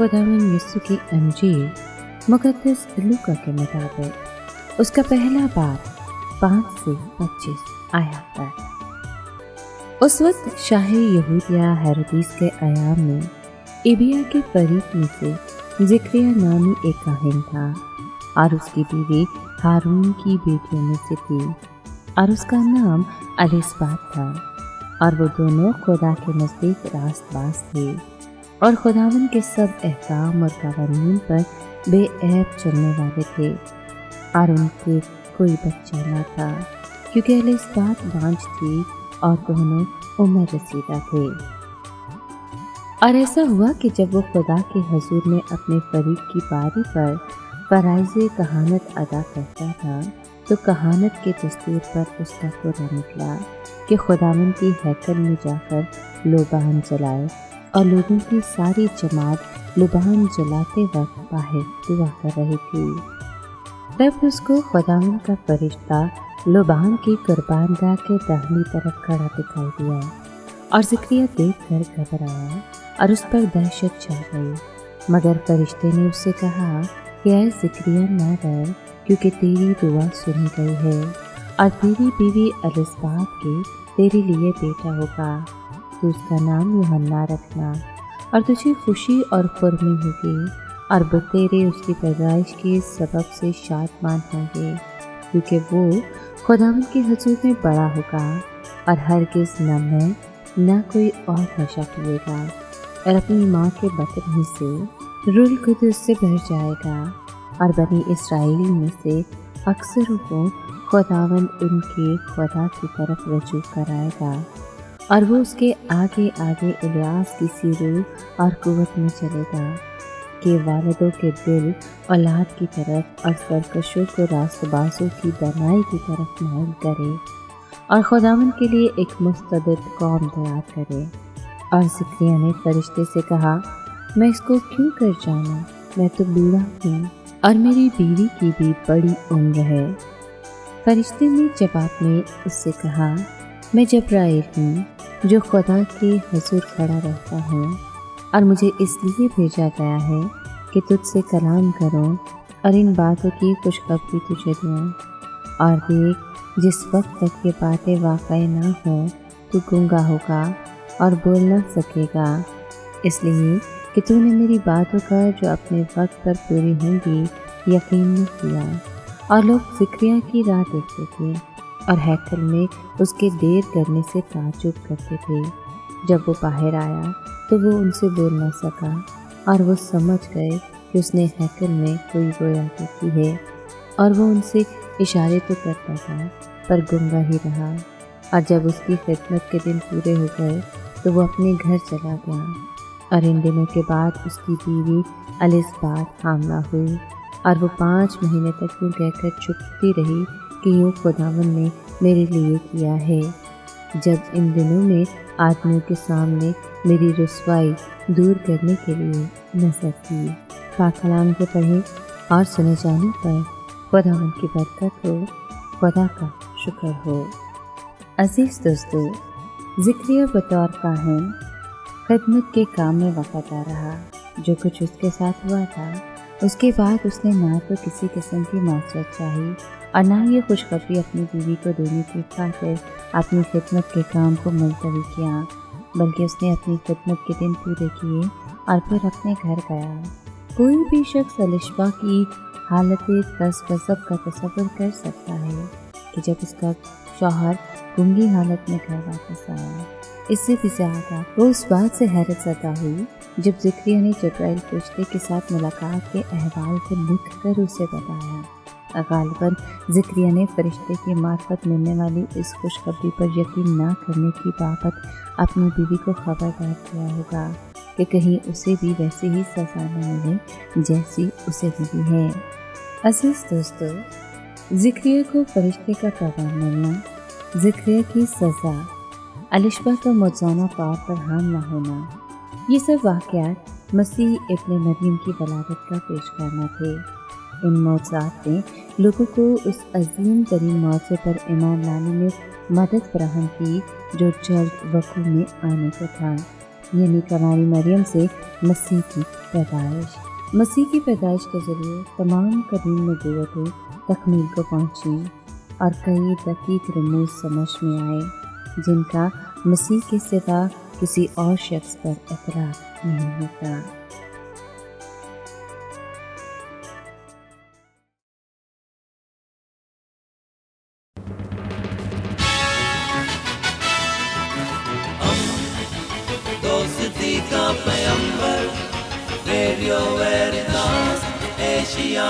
खुदावन यीशु की इंजील मुक़द्दस लूका के मुताबिक उसका पहला बाब 5 से 25 आयत तक। उस वक्त शाही यहूदिया हेरोदिस के अयाम में एबिया के फरीक में से ज़िक्रिया नामी एक काहिन था और उसकी बीवी हारून की बेटियों में से थी और उसका नाम एलिसबात था और वो दोनों खुदा के नज़दीक रास्तबाज थे और खुदावन के सब अहकाम और कानून पर बेऐब चलने वाले थे और उनके कोई बच्चा न था क्योंकि एलिसबात बांझ थी और दोनों उम्र रसीदा थे। और ऐसा हुआ कि जब वो खुदा के हुजूर में अपने फरीक की बारी पर फराइज़ कहानत अदा करता था तो कहानत के दस्तूर पर उसका कोरा निकला कि खुदावन की हैकल में जाकर लोबान जलाए और लोगों की सारी जमात लोबान जलाते वक्त बाहर दुआ कर रही थी। तब उसको खुदावन का फरिश्ता लोबान की कुर्बानगाह के दाहिनी तरफ खड़ा दिखाई दिया और ज़िक्रिया देख कर घबराया और उस पर दहशत छा गई। मगर फरिश्ते ने उससे कहा कि ऐ ज़िक्रिया ना डर, क्योंकि तेरी दुआ सुनी गई है और तेरी बीवी एलिसबात के तेरे लिए बेटा होगा, तो उसका नाम यूहन्ना रखना और तुझे खुशी और खुर्मी होगी और बतेरे उसकी पैदाइश के सबब से शादमान होंगे, क्योंकि वो खुदावंद के हुजूर में बड़ा होगा और हरगिज़ न मैं न कोई और नशा पिएगा और अपनी माँ के बतन ही से रूह कुदस से भर जाएगा और बनी इस्राएल में से अक्सरों को खुदावंद उनके खुदा की तरफ रजू कराएगा और वो उसके आगे आगे इलियास की सी रूह और कुव्वत में चलेगा कि वालिदों के दिल औलाद की तरफ और सरकशों को रास्तबाजों की बनाई की तरफ माइल करे और खुदावंद के लिए एक मुस्तदिद कौम तैयार करे। और ज़िक्रिया ने फरिश्ते से कहा, मैं इसको क्यों कर जाऊँ, मैं तो बूढ़ा हूँ और मेरी बीवी की भी बड़ी उम्र है। फरिश्ते ने जवाब में उससे कहा, मैं जब्राइल हूँ जो खुदा के हुजूर खड़ा रहता हूँ और मुझे इसलिए भेजा गया है कि तुझसे कलाम करूँ और इन बातों की खुशखबरी तुझे दूँ। और देख, जिस वक्त तक ये बातें वाक़ई ना हो तू गूंगा होगा और बोल ना सकेगा, इसलिए कि तूने मेरी बातों का जो अपने वक्त पर पूरी होंगी यकीन न किया। और लोग ज़िक्रिया की राह देखते थे और हैकल में उसके देर करने से ताज्जुब करते थे। जब वो बाहर आया तो वो उनसे बोल न सका और वो समझ गए कि उसने हैकल में कोई गोया की है और वो उनसे इशारे तो करता था पर गूंगा ही रहा। और जब उसकी खिदमत के दिन पूरे हो गए तो वो अपने घर चला गया। और इन दिनों के बाद उसकी बीवी एलिसबात हामला हुई और वो 5 महीने तक यूँ कहकर छुपती रही कि यूँ खुदावन ने मेरे लिए किया है। जब इन दिनों में आदमियों के सामने मेरी रुसवाई दूर करने के लिए नज़र की। पाक कलाम को पढ़े और सुने जाने पर खुदावन की बरकत हो, खुदा का शुक्र हो। अजीज़ दोस्तों, ज़िक्रिया बतौर काहिन खिदमत के काम में वफ़ादार रहा। जो कुछ उसके साथ हुआ था उसके बाद उसने ना तो किसी किस्म की माफ़रत चाही और ना ये खुशखबरी अपनी बीवी को देने की खातिर अपनी खिदमत के काम को मुलतवी किया, बल्कि उसने अपनी खिदमत के दिन पूरे किए और फिर अपने घर गया। कोई भी शख्स एलिशबा की हालत तसगज़ब का तसव्वुर कर सकता है कि जब उसका शौहर गूंगी हालत में घर वापस आया। इससे भी ज़्यादा वो उस बात से हैरत ज़दा हुई जब ज़िक्रिया ने जब्राइल फरिश्ते के साथ मुलाकात के अहवाल को लिख कर उसे बताया। गालिबन ज़िक्रिया ने फरिश्ते की मार्फत मिलने वाली इस खुशखबरी पर यकीन ना करने की बाबत अपनी बीवी को खबरदार किया होगा कि कहीं उसे भी वैसी ही सज़ा न मिले जैसी उसे मिली है। अज़ीज़ दोस्तों, ज़िक्रिया को फरिश्ते का पैगाम मिलना, ज़िक्रिया की सज़ा, एलिशबा का मौजूदा तौर पर हामला होना, ये सब वाक़यात मसीह इब्न मरियम की वलादत का पेश करना थे। इन मौज़ूआत ने लोगों को उस अजीम तरीन मौज़े पर ईमान लाने में मदद फराहम की जो जल्द वक़ूअ में आने को था। یعنی کناری مریم سے مسیح کی پیدائش۔ مسیح کی پیدائش کے ذریعے تمام قدیم نبوتیں تکمیل کو پہنچی اور کئی دقیق رموز سمجھ میں آئے جن کا مسیح کے سوا کسی اور شخص پر اطلاق نہیں ہوتا۔ دوستی کا پیمبر ریڈیو ویریتاس ایشیا۔